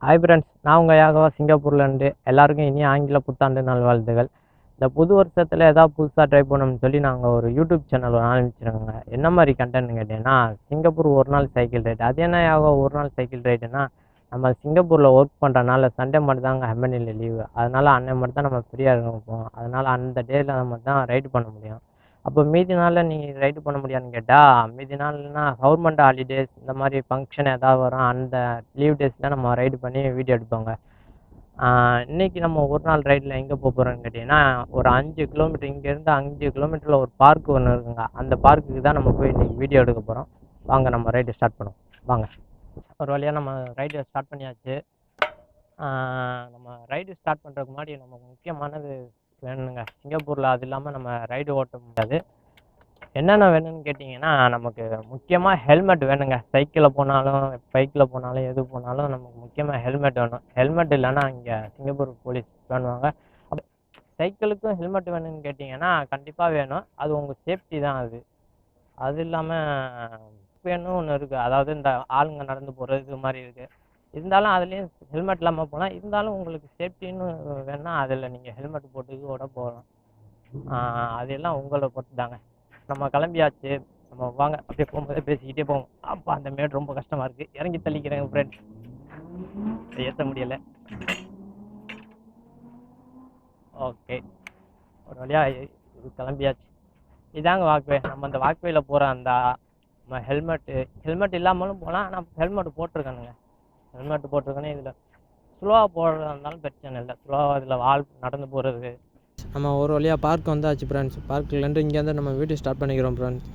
Hi friends, நான் உங்கள் யாகவா சிங்கப்பூர்லேருந்து. எல்லாருக்கும் இனி ஆங்கில புத்தாண்டு நல்வாழ்த்துகள். இந்த புது வருஷத்தில் ஏதாவது புதுசாக ட்ரை பண்ணணும்னு சொல்லி நாங்கள் ஒரு யூடியூப் சேனல் ஆரம்பிச்சிருக்கோங்க. என்ன மாதிரி கண்டென்ட்னு கேட்டிங்கன்னா, சிங்கப்பூர் ஒரு நாள் சைக்கிள் ரைடு. அது என்ன யாகவா ஒரு நாள் சைக்கிள் ரைடுனா, நம்ம சிங்கப்பூரில் ஒர்க் பண்ணுறனால சண்டே மட்டும் தாங்க கம்பெனியில் லீவு. அதனால் அன்னைக்கு மட்டும் தான் நம்ம ஃப்ரீயாக இருப்போம். அதனால் அந்த டேயில் மட்டும் தான் ரைடு பண்ண முடியும். அப்போ மீதி நாளில் நீங்கள் ரைடு பண்ண முடியாதுன்னு கேட்டால், மீதி நாள்னா கவர்மெண்ட் ஹாலிடேஸ் இந்த மாதிரி ஃபங்க்ஷன் ஏதாவது வரும். அந்த லீவ் டேஸில் நம்ம ரைடு பண்ணி வீடியோ எடுப்போங்க. இன்னைக்கு நம்ம ஒரு நாள் ரைடில் எங்கே போக போகிறோம்னு கேட்டிங்கன்னா, ஒரு 5 கிலோமீட்டர் இங்கேருந்து 5 கிலோமீட்டரில் ஒரு பார்க் ஒன்று இருக்குங்க. அந்த பார்க்குக்கு தான் நம்ம போய் இன்னைக்கு வீடியோ எடுக்க போகிறோம். வாங்க நம்ம ரைடு ஸ்டார்ட் பண்ணுவோம். வாங்க. ஒரு வழியாக நம்ம ரைடை ஸ்டார்ட் பண்ணியாச்சு. நம்ம ரைடு ஸ்டார்ட் பண்ணுறதுக்கு முன்னாடி நமக்கு முக்கியமானது வேணுங்க. சிங்கப்பூரில் அது இல்லாமல் நம்ம ரைடு ஓட்ட முடியாது. என்னென்ன வேணும்னு கேட்டிங்கன்னா, நமக்கு முக்கியமாக ஹெல்மெட் வேணுங்க. சைக்கிளில் போனாலும் பைக்கில் போனாலும் எது போனாலும் நமக்கு முக்கியமாக ஹெல்மெட் வேணும். ஹெல்மெட் இல்லைன்னா இங்கே சிங்கப்பூர் போலீஸ் பண்ணுவாங்க. அப்போ சைக்கிளுக்கும் ஹெல்மெட் வேணும்னு கேட்டிங்கன்னா கண்டிப்பாக வேணும். அது உங்கள் சேஃப்டி தான். அது இல்லாமல் வேணும் ஒன்று இருக்குது. அதாவது இந்த ஆளுங்க நடந்து போகிறது இது மாதிரி இருக்குது. இருந்தாலும் அதுலேயும் ஹெல்மெட் இல்லாமல் போனால், இருந்தாலும் உங்களுக்கு சேஃப்டின்னு வேணுன்னா அதில் நீங்கள் ஹெல்மெட் போட்டு கூட போகலாம். அதெல்லாம் உங்களை பொறுத்து தாங்க. நம்ம கிளம்பியாச்சு. நம்ம வாங்க அப்படியே போகும்போதே பேசிக்கிட்டே போவோம். அப்பா அந்த மேடு ரொம்ப கஷ்டமாக இருக்குது. இறங்கி தள்ளிக்கிறேங்க ஃப்ரெண்ட்ஸ். ஏற்ற முடியலை. ஓகே, ஒரு வழியாக கிளம்பியாச்சு. இதாங்க வாக்வே. நம்ம அந்த வாக்வேயில் போகிற அந்த நம்ம ஹெல்மெட் இல்லாமலும் போகலாம். ஆனால் ஹெல்மெட் போட்டிருக்கானுங்க. ஹெல்மெட் போட்டிருக்கேனே. இதில் ஸ்லோவாக போகிறதா இருந்தாலும் பிரச்சனை இல்லை. ஸ்லோவாக இதில் வால் நடந்து போகிறது. நம்ம ஒரு வழியாக பார்க் வந்தாச்சு ஃப்ரெண்ட்ஸ். பார்க்கிலேருந்து இங்கேருந்து நம்ம வீடியோ ஸ்டார்ட் பண்ணிக்கிறோம் ஃப்ரெண்ட்ஸ்.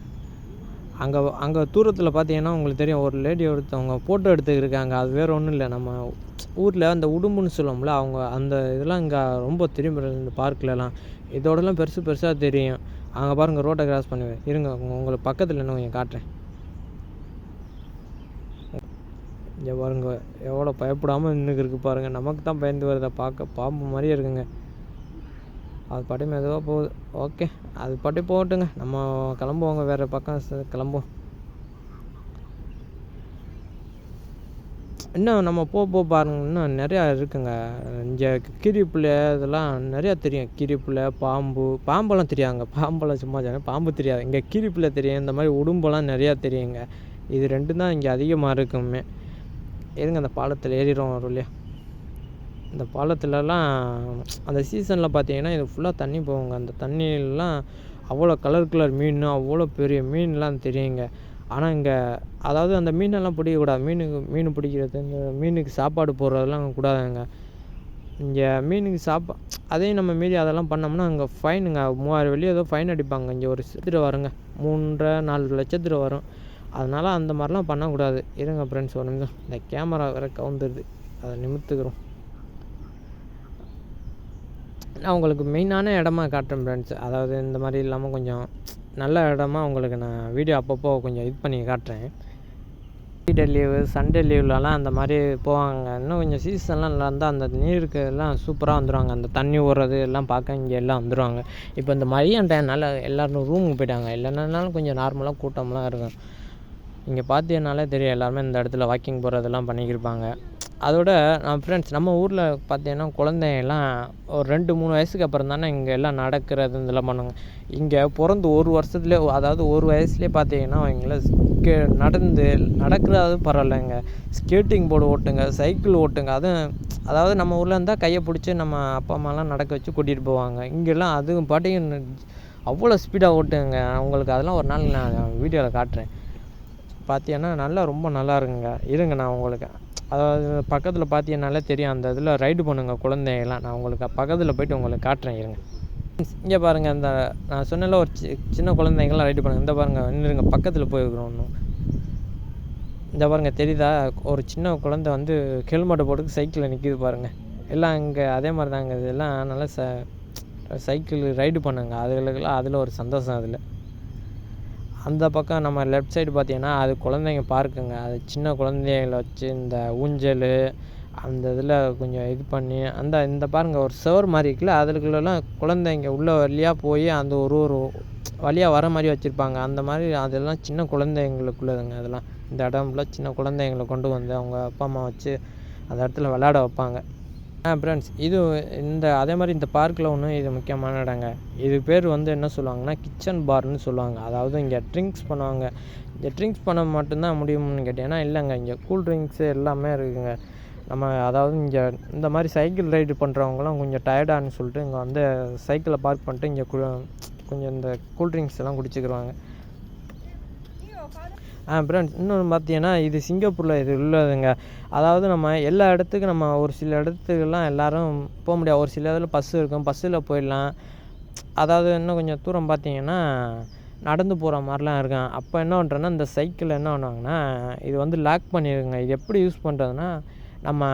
அங்கே தூரத்தில் பார்த்தீங்கன்னா உங்களுக்கு தெரியும், ஒரு லேடி ஒருத்தவங்க ஃபோட்டோ எடுத்துக்கிருக்காங்க. அது வேறு ஒன்றும் இல்லை, நம்ம ஊரில் அந்த உடும்புன்னு சொல்லுவோம்ல, அவங்க அந்த இதெல்லாம் இங்கே ரொம்ப தெரியும் இந்த பார்க்கிலலாம். இதோடலாம் பெருசாக தெரியும். அங்கே பாருங்கள், ரோட்டை கிராஸ் பண்ணுவேன். இருங்க உங்களுக்கு பக்கத்தில் என்ன கொஞ்சம் காட்டுறேன். இங்கே பாருங்க, எவ்வளோ பயப்படாமல் நின்றுக்கு இருக்குது பாருங்கள். நமக்கு தான் பயந்து வருதை பார்க்க பாம்பு மாதிரியே இருக்குங்க. அது பாட்டி மெதுவாக போகுது. ஓகே, அது பாட்டி போகட்டுங்க. நம்ம கிளம்புவோங்க, வேறு பக்கம் கிளம்புவோம். இன்னும் நம்ம போக பாருங்க, இன்னும் நிறையா இருக்குங்க. இங்கே கீரிப்புள்ளை இதெல்லாம் நிறையா தெரியும். கீரிப்புள்ளை, பாம்பெல்லாம் தெரியாங்க. பாம்பெல்லாம் சும்மா பாம்பு தெரியாது. இங்கே கீரிப்புள்ளை தெரியும். இந்த மாதிரி உடும்பெல்லாம் நிறையா தெரியுங்க. இது ரெண்டும் தான் இங்கே அதிகமாக இருக்குமே. இருங்க, அந்த பாலத்தில் ஏறிடும் வரும் இல்லையா. இந்த பாலத்துலலாம் அந்த சீசனில் பார்த்தீங்கன்னா இது ஃபுல்லாக தண்ணி போகுங்க. அந்த தண்ணியெலாம் அவ்வளோ கலர் மீன், அவ்வளோ பெரிய மீன்லாம் தெரியுங்க. ஆனால் இங்கே அதாவது அந்த மீனெல்லாம் பிடிக்கக்கூடாது. மீன் பிடிக்கிறது, இந்த மீனுக்கு சாப்பாடு போடுறதெல்லாம் கூடாதுங்க. இங்கே மீனுக்கு அதையும் நம்ம மீறி அதெல்லாம் பண்ணோம்னா அங்கே ஃபைனுங்க. 3000 வெள்ளி ஏதோ ஃபைன் அடிப்பாங்க. இங்கே ஒரு லட்சத்தில் வருங்க, 3.5-4 லட்சத்தில் வரும். அதனால் அந்த மாதிரிலாம் பண்ணக்கூடாது. இருங்க ஃப்ரெண்ட்ஸ், ஒரு நிமிஷம். இந்த கேமரா வேறு கவுந்துருது, அதை நிமித்துக்கிறோம். நான் உங்களுக்கு மெயினான இடமா காட்டுறேன் ஃப்ரெண்ட்ஸ். அதாவது இந்த மாதிரி இல்லாமல் கொஞ்சம் நல்ல இடமா உங்களுக்கு நான் வீடியோ அப்பப்போ கொஞ்சம் இது பண்ணி காட்டுறேன். ஃப்ரைடே லீவு, சண்டே லீவ்லலாம் அந்த மாதிரி போவாங்க. இன்னும் கொஞ்சம் சீசன்லாம் நல்லா இருந்தால் அந்த நீருக்கு எல்லாம் சூப்பராக வந்துடுவாங்க. அந்த தண்ணி ஓடுறது எல்லாம் பார்க்க இங்கே எல்லாம் வந்துடுவாங்க. இப்போ இந்த மதியம் டைம்னால எல்லோரும் ரூமுக்கு போயிட்டாங்க. இல்லைனாலும் கொஞ்சம் நார்மலாக கூட்டம்லாம் இருக்கும். இங்கே பார்த்தீங்கன்னாலே தெரியும், எல்லாருமே இந்த இடத்துல வாக்கிங் போகிறதெல்லாம் பண்ணிக்கிருப்பாங்க. அதோட ஃப்ரெண்ட்ஸ், நம்ம ஊரில் பார்த்தீங்கன்னா குழந்தைங்கள்லாம் ஒரு 2-3 வயசுக்கு அப்புறம் தானே இங்கே எல்லாம் நடக்கிறது இதெல்லாம் பண்ணுங்க. இங்கே பிறந்து ஒரு வருஷத்துலேயே, அதாவது ஒரு வயசுலேயே பார்த்தீங்கன்னா அவங்கள நடக்கிறது பரவாயில்லைங்க. ஸ்கேட்டிங் போர்டு ஓட்டுங்க, சைக்கிள் ஓட்டுங்க. அதாவது நம்ம ஊரில் இருந்தால் கையை பிடிச்சி நம்ம அப்பா அம்மாலாம் நடக்க வச்சு கூட்டிகிட்டு போவாங்க. இங்கெல்லாம் அதுவும் பாட்டிங்க அவ்வளோ ஸ்பீடாக ஓட்டுங்க. உங்களுக்கு அதெல்லாம் ஒரு நாள் நான் வீடியோவில் காட்டுறேன். பார்த்தீங்கன்னா ரொம்ப நல்லா இருக்குங்க. இருங்க, நான் உங்களுக்கு அதாவது பக்கத்தில் பார்த்தீங்கன்னாலே தெரியும், அந்த இதில் ரைடு பண்ணுங்க குழந்தைங்கலாம். நான் உங்களுக்கு பக்கத்தில் போய்ட்டு உங்களுக்கு காட்டுறேன். இருங்க, இங்கே பாருங்கள். அந்த நான் சொன்னல ஒரு சின்ன குழந்தைங்களாம் ரைடு பண்ணுங்க. இந்த பாருங்கள், இன்னுங்க பக்கத்தில் போயிருக்கிறோம். இன்னும் இந்த பாருங்கள், தெரியுதா? ஒரு சின்ன குழந்தை வந்து ஹெல்மெட்டை போட்டு சைக்கிளில் நிற்கிது பாருங்கள். எல்லாம் இங்கே அதே மாதிரி தாங்க. இதெல்லாம் நல்லா சைக்கிள் ரைடு பண்ணுங்க. அதுகளுக்கெல்லாம் அதில் ஒரு சந்தோஷம். அதில் அந்த பக்கம் நம்ம லெஃப்ட் சைடு பார்த்தீங்கன்னா அது குழந்தைங்க பார்க்குங்க. அது சின்ன குழந்தைகளை வச்சு இந்த ஊஞ்சல் அந்த இதில் கொஞ்சம் இது பண்ணி இந்த பாருங்கள், ஒரு சவர் மாதிரி இருக்குல்ல, அதுக்குள்ளெல்லாம் குழந்தைங்க உள்ளே வழியாக போய் அந்த ஒரு வழியாக வர மாதிரி வச்சுருப்பாங்க. அந்த மாதிரி அதெல்லாம் சின்ன குழந்தைங்களுக்குள்ளதுங்க. அதெல்லாம் இந்த இடம்லாம் சின்ன குழந்தைங்களை கொண்டு வந்து அவங்க அப்பா அம்மா வச்சு அந்த இடத்துல விளையாட வைப்பாங்க. ஃப்ரெண்ட்ஸ் இது அதே மாதிரி இந்த பார்க்கில் ஒன்று இது முக்கியமான இடங்க. இது பேர் வந்து என்ன சொல்லுவாங்கன்னா கிச்சன் பார்னு சொல்லுவாங்க. அதாவது இங்கே ட்ரிங்க்ஸ் பண்ணுவாங்க. இந்த ட்ரிங்க்ஸ் பண்ண மட்டும்தான் முடியும்னு கேட்டிங்கன்னா இல்லைங்க, இங்கே கூல் ட்ரிங்க்ஸு எல்லாமே இருக்குதுங்க. நம்ம அதாவது இங்கே இந்த மாதிரி சைக்கிள் ரைடு பண்ணுறவங்களாம் கொஞ்சம் டயர்டானு சொல்லிட்டு இங்கே வந்து சைக்கிளை பார்க் பண்ணிட்டு இங்கே கொஞ்சம் இந்த கூல் ட்ரிங்க்ஸ் எல்லாம் குடிச்சிக்கிடுவாங்க. ஃப்ரெண்ட்ஸ் இன்னொன்று பார்த்தீங்கன்னா இது சிங்கப்பூரில் இது உள்ளதுங்க. அதாவது நம்ம எல்லா இடத்துக்கும் நம்ம ஒரு சில இடத்துக்கெல்லாம் எல்லோரும் போக முடியாது. ஒரு சில இதில் பஸ்ஸு இருக்கும், பஸ்ஸில் போயிடலாம். அதாவது இன்னும் கொஞ்சம் தூரம் பார்த்தீங்கன்னா நடந்து போகிற மாதிரிலாம் இருக்கும். அப்போ என்ன பண்ணுறேன்னா இந்த சைக்கிள் என்ன பண்ணுவாங்கன்னா இது வந்து லாக் பண்ணிடுங்க. இது எப்படி யூஸ் பண்ணுறதுன்னா நம்ம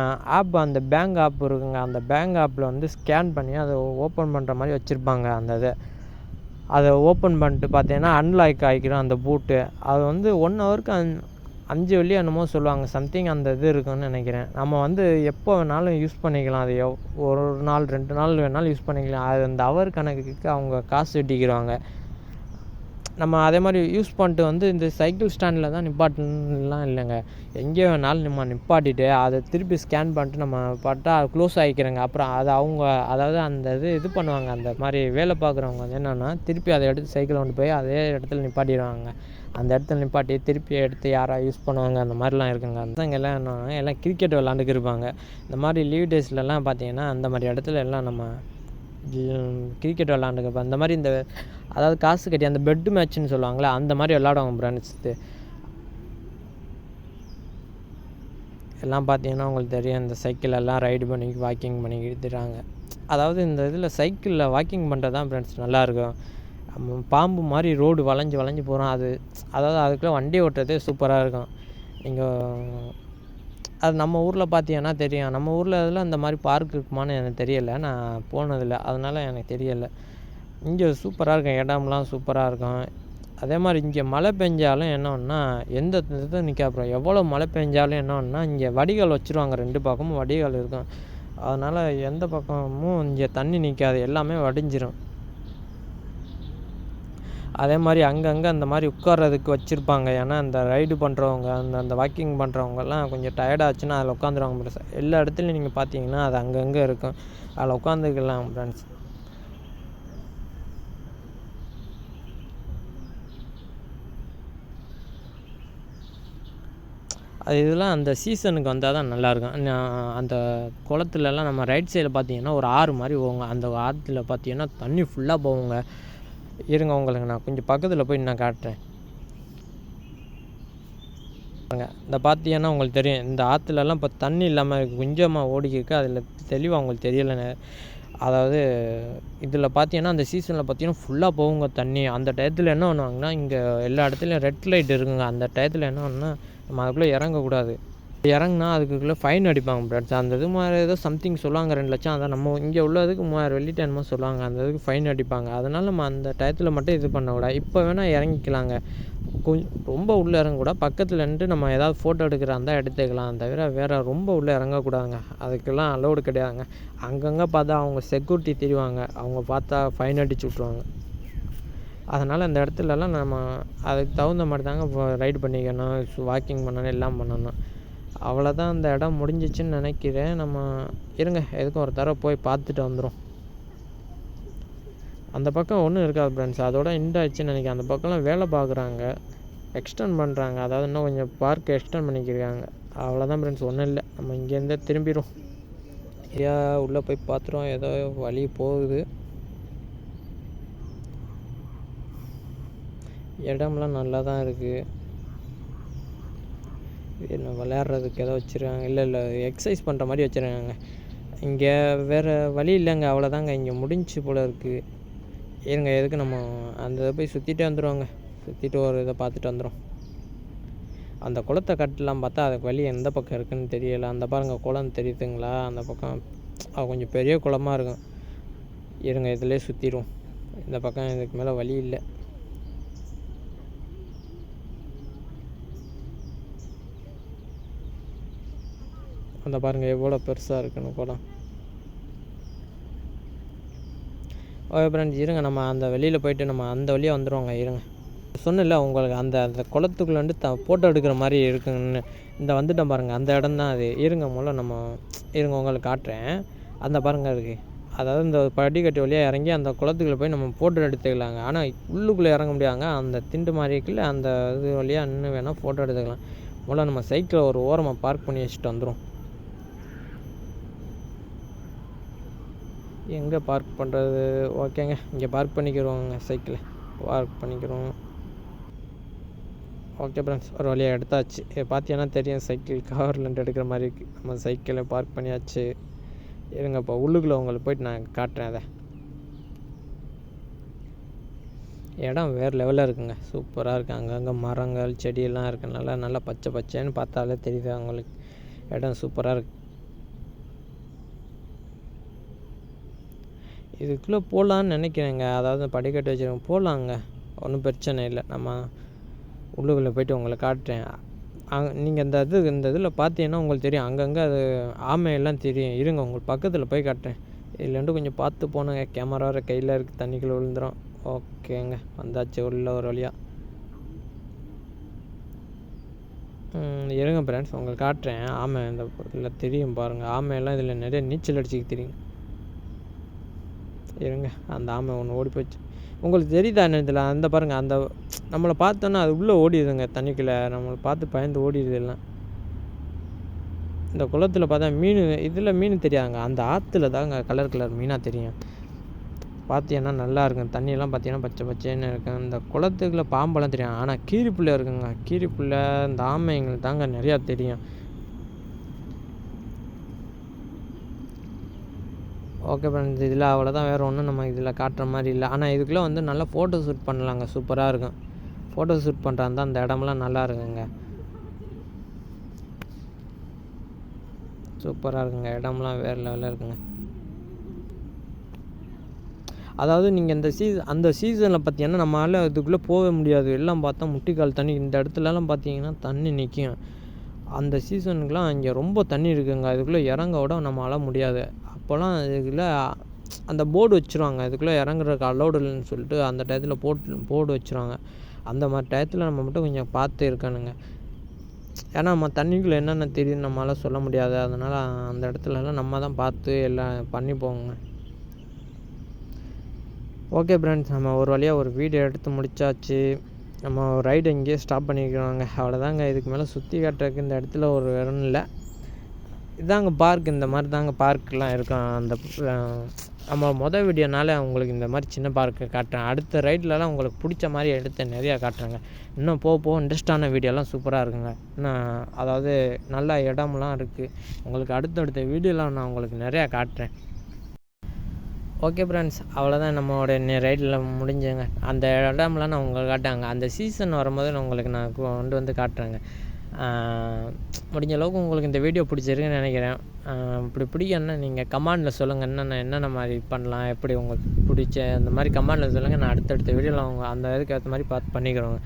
அந்த பேங்க் ஆப் இருக்குங்க. அந்த பேங்க் ஆப்பில் வந்து ஸ்கேன் பண்ணி அதை ஓப்பன் பண்ணுற மாதிரி வச்சுருப்பாங்க. அந்த அதை ஓப்பன் பண்ணிட்டு பார்த்தீங்கன்னா அன்லாக் ஆகிக்கிறோம் அந்த பூட்டு. அது வந்து 1 ஹவருக்கு 5 வெள்ளி என்னமோ சொல்லுவாங்க. சம்திங் அந்த இது இருக்குன்னு நினைக்கிறேன். நம்ம வந்து எப்போ வேணாலும் யூஸ் பண்ணிக்கலாம். அது 1 நாள் 2 நாள் வேணாலும் யூஸ் பண்ணிக்கலாம். அது அந்த ஹவர் கணக்குக்கு அவங்க காசு வெட்டிக்கிறாங்க. நம்ம அதே மாதிரி யூஸ் பண்ணிட்டு வந்து இந்த சைக்கிள் ஸ்டாண்டில் தான் நிப்பாட்டலாம் இல்லைங்க, எங்கே வேணாலும் நம்ம நிப்பாட்டிட்டு அதை திருப்பி ஸ்கேன் பண்ணிட்டு நம்ம பார்த்தா க்ளோஸ் ஆகிக்கிறோங்க. அப்புறம் அதை அவங்க அதாவது அந்த இது பண்ணுவாங்க. அந்த மாதிரி வேலை பார்க்குறவங்க வந்து என்னென்னா திருப்பி அதை எடுத்து சைக்கிளை கொண்டு போய் அதே இடத்துல நிப்பாட்டிடுவாங்க. அந்த இடத்துல நிப்பாட்டி திருப்பி எடுத்து யாராவது யூஸ் பண்ணுவாங்க. அந்த மாதிரிலாம் இருக்குங்க. அந்த எல்லாம் என்னன்னா எல்லாம் கிரிக்கெட் விளாண்டுக்கு இருப்பாங்க. இந்த மாதிரி லீவ் டேஸ்லலாம் பார்த்தீங்கன்னா அந்த மாதிரி இடத்துல எல்லாம் நம்ம கிரிக்கெட் விளாண்டுக்கப்போ அந்த மாதிரி அதாவது காசு கட்டி அந்த பெட்டு மேட்ச்னு சொல்லுவாங்களே அந்த மாதிரி விளாடுவாங்க ஃப்ரெண்ட்ஸ். எல்லாம் பார்த்தீங்கன்னா உங்களுக்கு தெரியும், இந்த சைக்கிள் எல்லாம் ரைடு பண்ணி வாக்கிங் பண்ணி எடுத்துட்டாங்க. அதாவது இந்த இதில் சைக்கிளில் வாக்கிங் பண்ணுறது தான் ஃப்ரெண்ட்ஸ் நல்லாயிருக்கும். பாம்பு மாதிரி ரோடு வளைஞ்சு போகிறோம். அதாவது அதுக்குள்ளே வண்டி ஓட்டுறதே சூப்பராக இருக்கும். நீங்கள் அது நம்ம ஊரில் பார்த்தீங்கன்னா தெரியும். நம்ம ஊரில் இதில் அந்த மாதிரி பார்க் இருக்குமான்னு எனக்கு தெரியலை, நான் போனதில்லை, அதனால் எனக்கு தெரியலை. இங்கே சூப்பராக இருக்கும், இடம்லாம் சூப்பராக இருக்கும். அதே மாதிரி இங்கே மழை பெஞ்சாலும் என்ன ஒன்றா எந்த இதுவும் நிற்காப்புறோம். எவ்வளோ மழை பெஞ்சாலும் என்ன ஒன்றா இங்கே வடிகால் வச்சுருவாங்க. 2 பக்கமும் வடிகால் இருக்கும். அதனால் எந்த பக்கமும் இங்கே தண்ணி நிற்காது, எல்லாமே வடிஞ்சிரும். அதே மாதிரி அங்கங்கே அந்த மாதிரி உட்கார்றதுக்கு வச்சுருப்பாங்க. ஏன்னா இந்த ரைடு பண்ணுறவங்க அந்த வாக்கிங் பண்ணுறவங்கலாம் கொஞ்சம் டயர்டாச்சுன்னா அதில் உட்காந்துருவாங்க. எல்லா இடத்துலையும் நீங்கள் பார்த்தீங்கன்னா அது அங்கங்கே இருக்கும், அதில் உட்காந்துக்கலாம் ஃப்ரெண்ட்ஸ். இதெல்லாம் அந்த சீசனுக்கு வந்தால் தான் நல்லாயிருக்கும். அந்த குளத்துலலாம் நம்ம ரைட் சைடில் பார்த்தீங்கன்னா ஒரு ஆறு மாதிரி போவோங்க. அந்த ஆற்றுல பார்த்தீங்கன்னா தண்ணி ஃபுல்லாக போவோங்க. இருங்க, உங்களுக்கு நான் கொஞ்சம் பக்கத்தில் போய் நான் காட்டுறேன். இந்த பார்த்தீங்கன்னா உங்களுக்கு தெரியும், இந்த ஆற்றுலலாம் இப்போ தண்ணி இல்லாமல் கொஞ்சமாக ஓடிக்கிருக்கு. அதில் தெளிவாக உங்களுக்கு தெரியலை. அதாவது இதில் பார்த்தீங்கன்னா அந்த சீசனில் பார்த்தீங்கன்னா ஃபுல்லாக போகுங்க தண்ணி. அந்த டயத்தில் என்ன பண்ணுவாங்கன்னா இங்கே எல்லா இடத்துலையும் ரெட் லைட் இருக்குங்க. அந்த டயத்தில் என்ன பண்ணுன்னா நம்ம அதுக்குள்ளே இறங்கக்கூடாது. இறங்குனா அதுக்குள்ளே ஃபைன் அடிப்பாங்க ஃப்ரெண்ட்ஸ். அந்த இது மாதிரி ஏதோ சம்திங் சொல்லுவாங்க 2 லட்சம். அதான் நம்ம இங்கே உள்ளதுக்கு 3000 வெள்ளிட்டு என்னமோ சொல்லுவாங்க. அந்த இதுக்கு ஃபைன் அடிப்பாங்க. அதனால் நம்ம அந்த டயத்தில் மட்டும் இது பண்ணக்கூடாது. இப்போ வேணால் இறங்கிக்கலாங்க. ரொம்ப உள்ளே இறங்கக்கூடாது. பக்கத்தில் நின்று நம்ம ஏதாவது ஃபோட்டோ எடுக்கிறா இருந்தால் எடுத்துக்கலாம். தவிர வேறு ரொம்ப உள்ளே இறங்கக்கூடாதுங்க. அதுக்கெல்லாம் அலோடு கிடையாதுங்க. அங்கங்கே பார்த்தா அவங்க செக்யூரிட்டி தெரிவாங்க. அவங்க பார்த்தா ஃபைன் அடிச்சு விட்ருவாங்க. அதனால் அந்த இடத்துலலாம் நம்ம அதுக்கு தகுந்த மாதிரி தாங்க ரைடு பண்ணிக்கணும், வாக்கிங் பண்ணணும், எல்லாம் பண்ணணும். அவ்வளோதான், அந்த இடம் முடிஞ்சிச்சுன்னு நினைக்கிறேன். நம்ம இருங்க எதுக்கும் ஒரு தடவை போய் பார்த்துட்டு வந்துடும். அந்த பக்கம் ஒன்றும் இருக்காது ஃப்ரெண்ட்ஸ், அதோட ஆயிடுச்சுன்னு நினைக்கிறேன். அந்த பக்கம்லாம் வேலை பார்க்குறாங்க, எக்ஸ்டெண்ட் பண்ணுறாங்க. அதாவது இன்னும் கொஞ்சம் பார்க் எக்ஸ்டெண்ட் பண்ணிக்கிறாங்க. அவ்வளோதான் ஃப்ரெண்ட்ஸ், ஒன்றும் இல்லை. நம்ம இங்கேருந்தே திரும்பிடும். உள்ளே போய் பார்த்துருவோம். ஏதோ வழி போகுது. இடம்லாம் நல்லா தான் இருக்குது. என்ன விளையாடுறதுக்கு ஏதோ வச்சுருக்காங்க. இல்லை எக்ஸசைஸ் பண்ணுற மாதிரி வச்சுருக்காங்க. இங்கே வேறு வழி இல்லைங்க, அவ்வளோதாங்க. இங்கே முடிஞ்சு போல் இருக்குது. இருங்க எதுக்கு நம்ம அந்த இதை போய் சுற்றிட்டே வந்துடுவோங்க. சுற்றிட்டு ஒரு இதை பார்த்துட்டு வந்துடும். அந்த குளத்தை கட்டலாம் பார்த்தா அதுக்கு வழி எந்த பக்கம் இருக்குதுன்னு தெரியலை. அந்த பாருங்கள் குளம் தெரியுதுங்களா, அந்த பக்கம் கொஞ்சம் பெரிய குளமாக இருக்கும். இருங்க இதிலே சுற்றிடுவோம். இந்த பக்கம் இதுக்கு மேலே வழி இல்லை. அந்த பாருங்கள் எவ்வளோ பெருசாக இருக்குன்னு குளம். ஓகே ஃப்ரெண்ட்ஸ், இருங்க நம்ம அந்த வெளியில் போயிட்டு நம்ம அந்த வழியாக வந்துடுவோங்க. இருங்க சொன்னேன்ல உங்களுக்கு அந்த அந்த குளத்துக்குள்ளே வந்து ஃபோட்டோ எடுக்கிற மாதிரி இருக்குன்னு. இந்த வந்துட்டேன் பாருங்கள், அந்த இடம் தான் அது. இருங்க நம்ம உங்களுக்கு காட்டுறேன். அந்த பாருங்கள் இருக்குது. அதாவது இந்த படிக்கட்டு வழியாக இறங்கி அந்த குளத்துக்குள்ளே போய் நம்ம ஃபோட்டோ எடுத்துக்கலாங்க. ஆனால் உள்ளுக்குள்ளே இறங்க முடியாங்க. அந்த திண்டு மாதிரி இருக்குல்ல, அந்த இது வழியாக நின்று வேணால் ஃபோட்டோ எடுத்துக்கலாம். நம்ம சைக்கிளை ஒரு ஓரமாக பார்க் பண்ணி வச்சுட்டு வந்துடும். எங்கே பார்க் பண்ணுறது? ஓகேங்க, இங்கே பார்க் பண்ணிக்கிறோங்க. சைக்கிளை பார்க் பண்ணிக்கிறோம். ஓகே ஃப்ரெண்ட்ஸ், ஒரு வழியாக எடுத்தாச்சு. பார்த்தீங்கன்னா தெரியும், சைக்கிள் கவர்லேருந்து எடுக்கிற மாதிரி இருக்குது. நம்ம சைக்கிளை பார்க் பண்ணியாச்சு. இருங்க, இப்போ உள்ளுக்குள்ளே உங்களுக்கு போய்ட்டு நான் காட்டுறேன். அதை இடம் வேறு லெவலில் இருக்குங்க, சூப்பராக இருக்குது. அங்கங்கே மரங்கள் செடியெல்லாம் இருக்குது. நல்லா பச்சை பச்சைன்னு பார்த்தாலே தெரியுது அவங்களுக்கு. இடம் சூப்பராக இருக்குது. இதுக்குள்ளே போகலான்னு நினைக்கிறேங்க. அதாவது படிக்கட்டு வச்சுருக்கோம், போகலாங்க, ஒன்றும் பிரச்சனை இல்லை. நம்ம உள்ளுக்குள்ளே போய்ட்டு உங்களை காட்டுறேன். நீங்கள் இந்த இதில் பார்த்தீங்கன்னா உங்களுக்கு தெரியும், அங்கங்கே அது ஆமையெல்லாம் தெரியும். இருங்க, உங்களுக்கு பக்கத்தில் போய் காட்டுறேன். இதுலேருந்து கொஞ்சம் பார்த்து போனேங்க, கேமரா வர கையில் இருக்குது, தண்ணிக்குள்ளே விழுந்துடும். ஓகேங்க, வந்தாச்சு உள்ள ஒரு வழியாக. இருங்க ஃப்ரெண்ட்ஸ், உங்களுக்கு காட்டுறேன். ஆமை இந்த இதில் தெரியும் பாருங்கள், ஆமையெல்லாம் இதில் நிறைய நீச்சல் அடிச்சுக்கு தெரியும். இருங்க, அந்த ஆமை ஒன்று ஓடி போச்சு. உங்களுக்கு தெரியுதா என்ன இதில்? அந்த பாருங்கள், அந்த நம்மளை பார்த்தோன்னா அது உள்ளே ஓடிடுதுங்க தண்ணிக்குள்ளே. நம்மளை பார்த்து பயந்து ஓடிடுது எல்லாம். இந்த குளத்தில் பார்த்தா மீன், இதில் மீன் தெரியாதுங்க, அந்த ஆற்றுல தாங்க கலர் மீனாக தெரியும். பார்த்தீங்கன்னா நல்லா இருக்கும். தண்ணியெல்லாம் பார்த்தீங்கன்னா பச்சை பச்சைன்னு இருக்கும். இந்த குளத்துக்குள்ளே பாம்பெல்லாம் தெரியும், ஆனால் கீரிப்புள்ளை இருக்குங்க. கீரிப்புள்ளை இந்த ஆமைங்களுக்கு தாங்க நிறையா தெரியும். ஓகே ஃப்ரெண்ட்ஸ், இதில் அவ்வளோதான், வேறு ஒன்றும் நம்ம இதில் காட்டுற மாதிரி இல்லை. ஆனால் இதுக்குள்ளே வந்து நல்லா ஃபோட்டோ ஷூட் பண்ணலாங்க, சூப்பராக இருக்கும். ஃபோட்டோ ஷூட் பண்ணுறாங்க அந்த இடமெல்லாம் நல்லா இருக்குங்க, சூப்பராக இருக்குங்க. இடம்லாம் வேறு லெவலில் இருக்குங்க. அதாவது நீங்கள் அந்த சீசனில் பார்த்தீங்கன்னா நம்மளால் இதுக்குள்ளே போக முடியாது. எல்லாம் பார்த்தா முட்டிக்கால் தண்ணி. இந்த இடத்துலலாம் பார்த்தீங்கன்னா தண்ணி நிற்கும். அந்த சீசனுக்குலாம் இங்கே ரொம்ப தண்ணி இருக்குங்க. அதுக்குள்ளே இறங்க விட நம்மளால் முடியாது. அப்போல்லாம் இதுக்குள்ளே அந்த போர்டு வச்சுருவாங்க, இதுக்குள்ளே இறங்குறதுக்கு அலோடு இல்லைன்னு சொல்லிட்டு அந்த டயத்தில் போர்டு வச்சுருவாங்க. அந்த மாதிரி டயத்தில் நம்ம மட்டும் கொஞ்சம் பார்த்து இருக்கணுங்க. ஏன்னா நம்ம தண்ணிக்குள்ளே என்னென்ன தெரியும் நம்மளால் சொல்ல முடியாது. அதனால் அந்த இடத்துலலாம் நம்ம தான் பார்த்து எல்லாம் பண்ணி போங்க. ஓகே ஃப்ரெண்ட்ஸ், நம்ம ஒரு வழியாக ஒரு வீடியோ எடுத்து முடித்தாச்சு. நம்ம ரைடு இங்கேயே ஸ்டாப் பண்ணிக்கிறோங்க. அவ்வளோதாங்க, இதுக்கு மேலே சுற்றி காட்டுறதுக்கு இந்த இடத்துல ஒரு இடம் இல்லை. இதாங்க பார்க், இந்த மாதிரி தாங்க பார்க்கெலாம் இருக்கும். அந்த நம்ம வீடியோனால உங்களுக்கு இந்த மாதிரி சின்ன பார்க்கு காட்டுறேன். அடுத்த ரைட்லலாம் உங்களுக்கு பிடிச்ச மாதிரி எடுத்து நிறையா காட்டுறேங்க. இன்னும் போக இன்ட்ரெஸ்டான வீடியோலாம் சூப்பராக இருக்குங்க. இன்னும் அதாவது நல்ல இடம்லாம் இருக்குது. உங்களுக்கு அடுத்தடுத்த வீடியோலாம் நான் உங்களுக்கு நிறையா காட்டுறேன். ஓகே ஃப்ரெண்ட்ஸ், அவ்வளோதான் நம்மளோட ரைடில் முடிஞ்சுங்க. அந்த இடம்லாம் நான் உங்களுக்கு காட்டாங்க. அந்த சீசன் வரும்போது நான் உங்களுக்கு நான் கொண்டு வந்து காட்டுறேங்க. முடிஞ்ச அளவுக்கு உங்களுக்கு இந்த வீடியோ பிடிச்சிருக்குன்னு நினைக்கிறேன். இப்படி பிடிக்கணுன்னா நீங்கள் கமெண்டில் சொல்லுங்கள், என்னென்ன மாதிரி பண்ணலாம், எப்படி உங்களுக்கு பிடிச்ச அந்த மாதிரி கமெண்டில் சொல்லுங்கள். நான் அடுத்தடுத்த வீடியோவில் அவங்க அந்த இதுக்கு ஏற்ற மாதிரி பார்த்து பண்ணிக்கிறோங்க.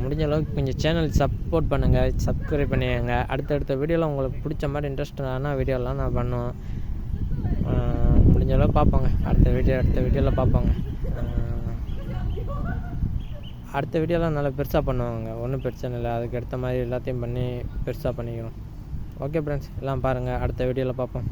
முடிஞ்ச அளவுக்கு கொஞ்சம் சேனல் சப்போர்ட் பண்ணுங்கள், சப்ஸ்கிரைப் பண்ணிடுங்க. அடுத்தடுத்த வீடியோவில் உங்களுக்கு பிடிச்ச மாதிரி இன்ட்ரெஸ்டான வீடியோலாம் நான் பண்ணுவேன். முடிஞ்ச அளவு பார்ப்போங்க. அடுத்த வீடியோவில் பார்ப்போங்க. அடுத்த வீடியோலாம் நல்லா பெருசாக பண்ணுவாங்க, ஒன்றும் பிரச்சனை இல்லை. அதுக்கு எடுத்த மாதிரி எல்லாத்தையும் பண்ணி பெருசாக பண்ணிக்கிறோம். ஓகே ஃப்ரெண்ட்ஸ், எல்லாம் பாருங்கள், அடுத்த வீடியோவில் பார்ப்போம்.